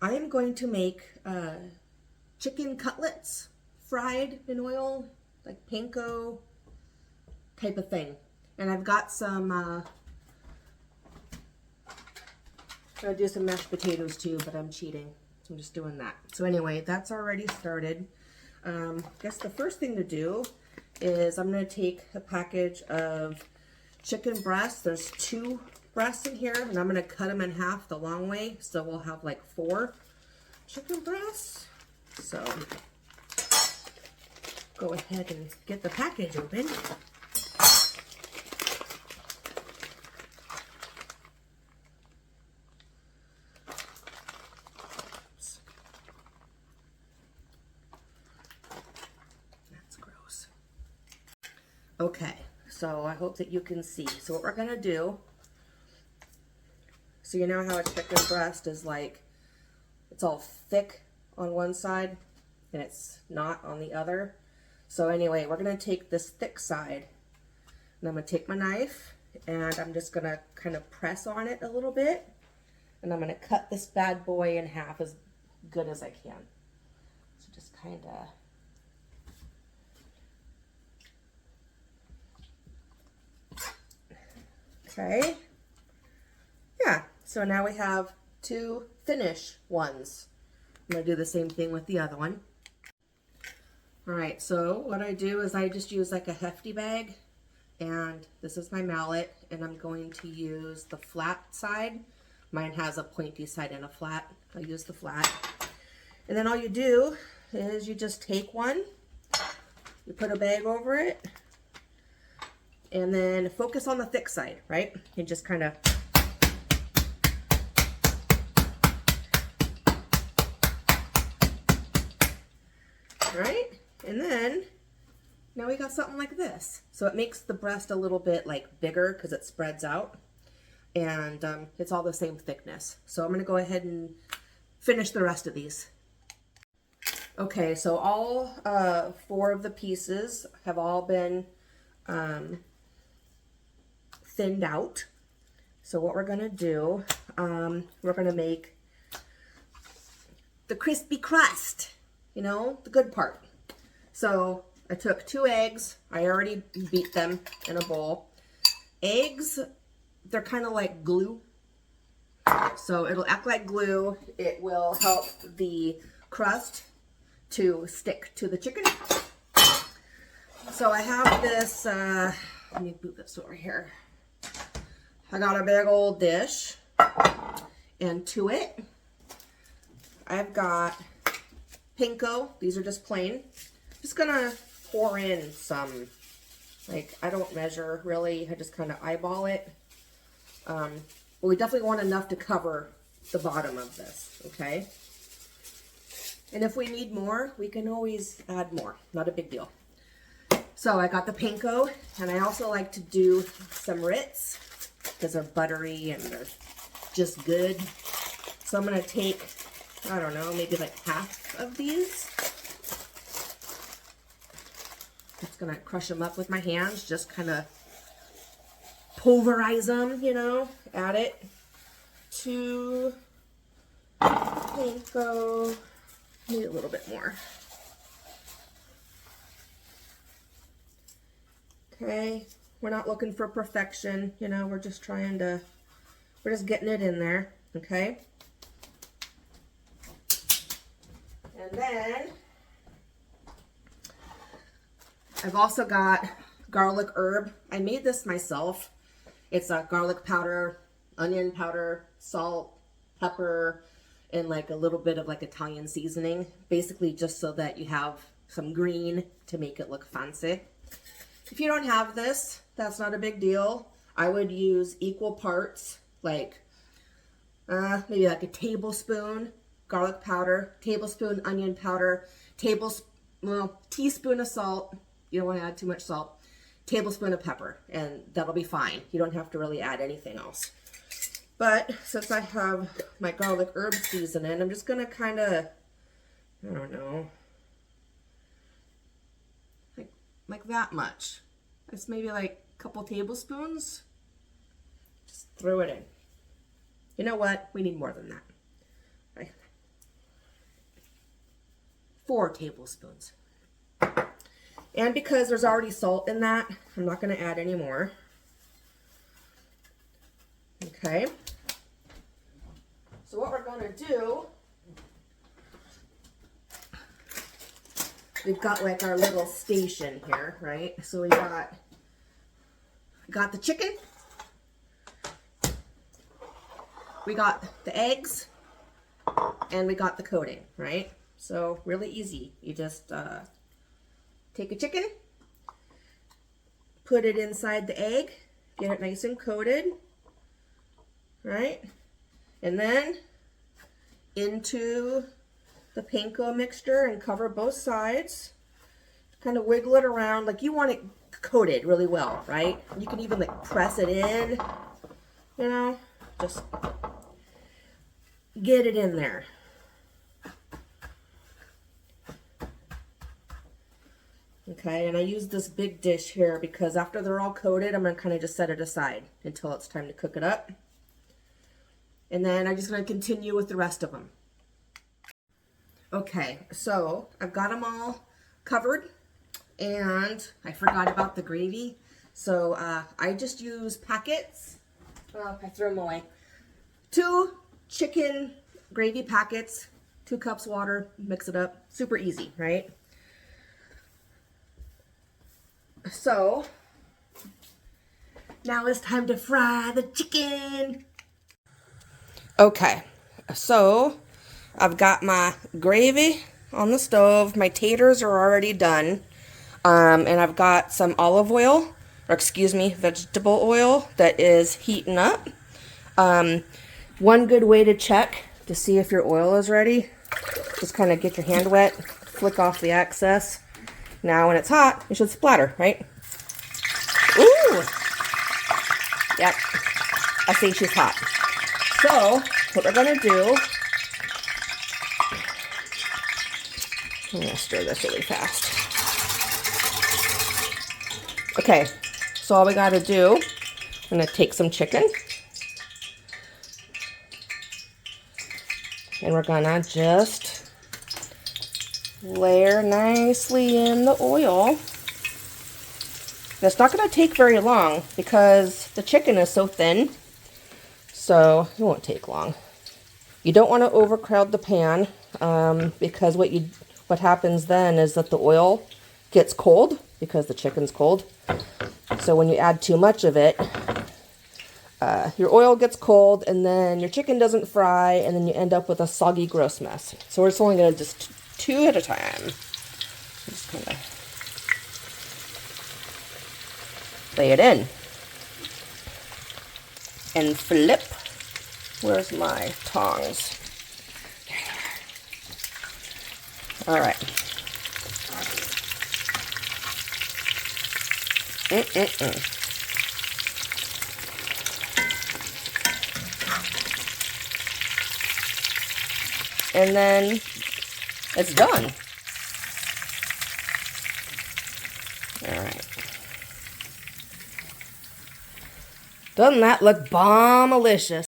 I am going to make chicken cutlets fried in oil, like panko type of thing. And I've got some, I'm gonna do some mashed potatoes too, but I'm cheating. So I'm just doing that. So anyway, that's already started. I guess the first thing to do is I'm gonna take a package of chicken breasts. There's 2 breasts in here, and I'm gonna cut them in half the long way, so we'll have like 4 chicken breasts. So go ahead and get the package open. That's gross. Okay, so I hope that you can see. So what we're gonna do, so you know how a chicken breast is like, it's all thick on one side and it's not on the other. So anyway, we're gonna take this thick side and I'm gonna take my knife and I'm just gonna kind of press on it a little bit, and I'm gonna cut this bad boy in half as good as I can. So just kind of, okay. Yeah, so now we have 2 thinnish ones. I'm gonna do the same thing with the other one. All right, so what I do is I just use like a hefty bag, and this is my mallet, and I'm going to use the flat side. Mine has a pointy side and a flat. I'll use the flat. And then all you do is you just take one, you put a bag over it, and then focus on the thick side, right? And just kind of, right? And then now we got something like this. So it makes the breast a little bit like bigger because it spreads out, and it's all the same thickness. So I'm gonna go ahead and finish the rest of these. Okay, so all 4 of the pieces have all been thinned out. So what we're gonna do, we're gonna make the crispy crust, you know, the good part. So I took 2 eggs. I already beat them in a bowl. Eggs, they're kind of like glue. So it'll act like glue. It will help the crust to stick to the chicken. So I have this, let me move this over here. I got a big old dish, and to it, I've got Panko. These are just plain. Just gonna pour in some, like, I don't measure really, I just kind of eyeball it. But we definitely want enough to cover the bottom of this, okay? And if we need more, we can always add more, not a big deal. So I got the Panko, and I also like to do some Ritz because they're buttery and they're just good. So I'm gonna take, I don't know, maybe like half of these. Just gonna crush them up with my hands, just kind of pulverize them, you know, add it to Panko. Need a little bit more. Okay, we're not looking for perfection, you know, we're just trying to, we're just getting it in there, okay? And then I've also got garlic herb. I made this myself. It's a garlic powder, onion powder, salt, pepper, and like a little bit of like Italian seasoning. Basically just so that you have some green to make it look fancy. If you don't have this, that's not a big deal. I would use equal parts, like maybe like a tablespoon garlic powder, tablespoon onion powder, teaspoon of salt. You don't want to add too much salt. Tablespoon of pepper, and that'll be fine. You don't have to really add anything else. But since I have my garlic herb seasoning, I'm just gonna kind of, I don't know, like that much. It's maybe like a couple tablespoons. Just throw it in. You know what? We need more than that. Right. 4 tablespoons. And because there's already salt in that, I'm not going to add any more. Okay. So what we're going to do, we've got like our little station here, right? So we got the chicken, we got the eggs, and we got the coating, right? So really easy. You just take a chicken, put it inside the egg, get it nice and coated, right? And then into the panko mixture and cover both sides. Kind of wiggle it around like you want it coated really well, right? You can even like press it in, you know, just get it in there. Okay, and I use this big dish here because after they're all coated, I'm going to kind of just set it aside until it's time to cook it up. And then I'm just going to continue with the rest of them. Okay, so I've got them all covered, and I forgot about the gravy. So I just use packets. Oh, I threw them away. 2 chicken gravy packets, 2 cups water, mix it up. Super easy, right? So now it's time to fry the chicken. Okay, so I've got my gravy on the stove. My taters are already done. And I've got some olive oil, or excuse me, vegetable oil that is heating up. One good way to check to see if your oil is ready, just kind of get your hand wet, flick off the excess. Now when it's hot, it should splatter, right? Ooh! Yep, I see she's hot. So, what we're going to do, I'm going to stir this really fast. Okay, so all we got to do, I'm going to take some chicken, and we're going to just layer nicely in the oil. It's not going to take very long because the chicken is so thin, so it won't take long. You don't want to overcrowd the pan because what happens then is that the oil gets cold because the chicken's cold. So when you add too much of it, your oil gets cold and then your chicken doesn't fry and then you end up with a soggy, gross mess. So we're just only going to just 2 at a time. Just kind of lay it in and flip. Where's my tongs? All right. And then it's done. All right. Doesn't that look bomb-alicious?